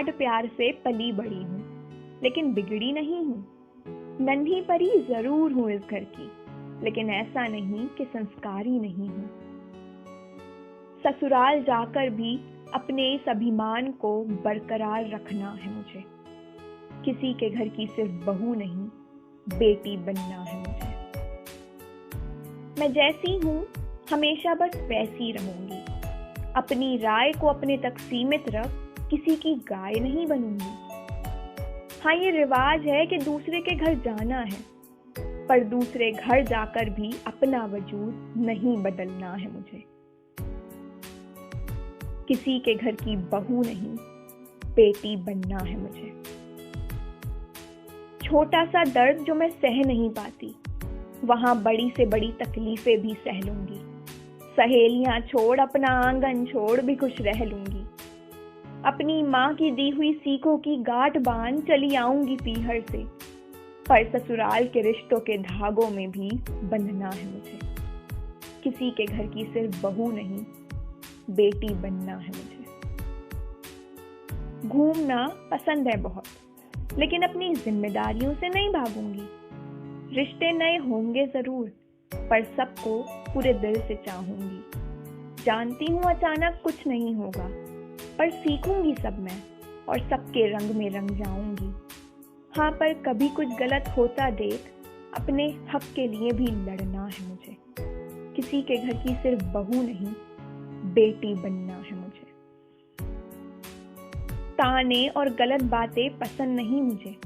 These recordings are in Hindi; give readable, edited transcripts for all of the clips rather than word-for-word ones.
लाड प्यार से पली बड़ी हूँ, लेकिन बिगड़ी नहीं हूँ। नन्ही परी जरूर हूँ इस घर की, लेकिन ऐसा नहीं कि संस्कारी नहीं हूँ। ससुराल जाकर भी अपने इस अभिमान को बरकरार रखना है मुझे। किसी के घर की सिर्फ बहू नहीं, बेटी बनना है मुझे। मैं जैसी हूँ हमेशा बस वैसी रहूंगी। अपनी राय को अपने तक सीमित रख, किसी की गाय नहीं बनूंगी। हाँ, ये रिवाज है कि दूसरे के घर जाना है, पर दूसरे घर जाकर भी अपना वजूद नहीं बदलना है मुझे। किसी के घर की बहू नहीं, बेटी बनना है मुझे। छोटा सा दर्द जो मैं सह नहीं पाती, वहां बड़ी से बड़ी तकलीफें भी सह लूंगी। सहेलियां छोड़, अपना आंगन छोड़ भी खुश रह लूंगी। अपनी माँ की दी हुई सीखों की गांठ बांध चली आऊंगी पीहर से, पर ससुराल के रिश्तों के धागों में भी बंधना है मुझे। किसी के घर की सिर्फ बहू नहीं, बेटी बनना है मुझे। घूमना पसंद है बहुत, लेकिन अपनी जिम्मेदारियों से नहीं भागूंगी। रिश्ते नए होंगे जरूर, पर सबको पूरे दिल से चाहूंगी। जानती हूँ अचानक कुछ नहीं होगा, पर सीखूंगी सब मैं और सबके रंग में रंग जाऊंगी। हाँ, पर कभी कुछ गलत होता देख अपने हक के लिए भी लड़ना है मुझे। किसी के घर की सिर्फ बहू नहीं, बेटी बनना है मुझे। ताने और गलत बातें पसंद नहीं मुझे।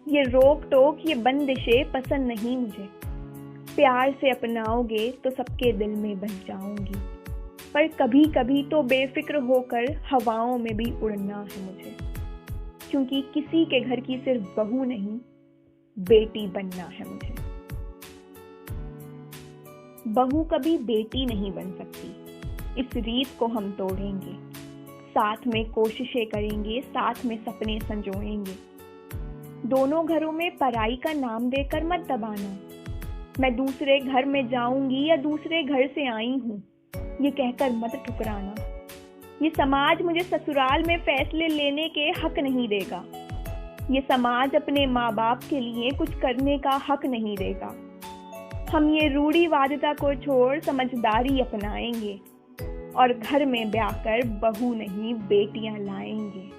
ये रोक टोक, ये बंदिशें पसंद नहीं मुझे। प्यार से अपनाओगे तो सबके दिल में बस जाऊंगी, पर कभी कभी तो बेफिक्र होकर हवाओं में भी उड़ना है मुझे। क्योंकि किसी के घर की सिर्फ बहू नहीं, बेटी बनना है मुझे। बहू कभी बेटी नहीं बन सकती, इस रीत को हम तोड़ेंगे। साथ में कोशिशें करेंगे, साथ में सपने संजोएंगे। दोनों घरों में पराई का नाम देकर मत दबाना। मैं दूसरे घर में जाऊंगी या दूसरे घर से आई हूँ, ये कहकर मत ठुकराना। ये समाज मुझे ससुराल में फैसले लेने के हक नहीं देगा। ये समाज अपने माँ बाप के लिए कुछ करने का हक नहीं देगा। हम ये रूढ़िवादिता को छोड़ समझदारी अपनाएंगे और घर में ब्याह कर बहू नहीं, बेटियां लाएंगे।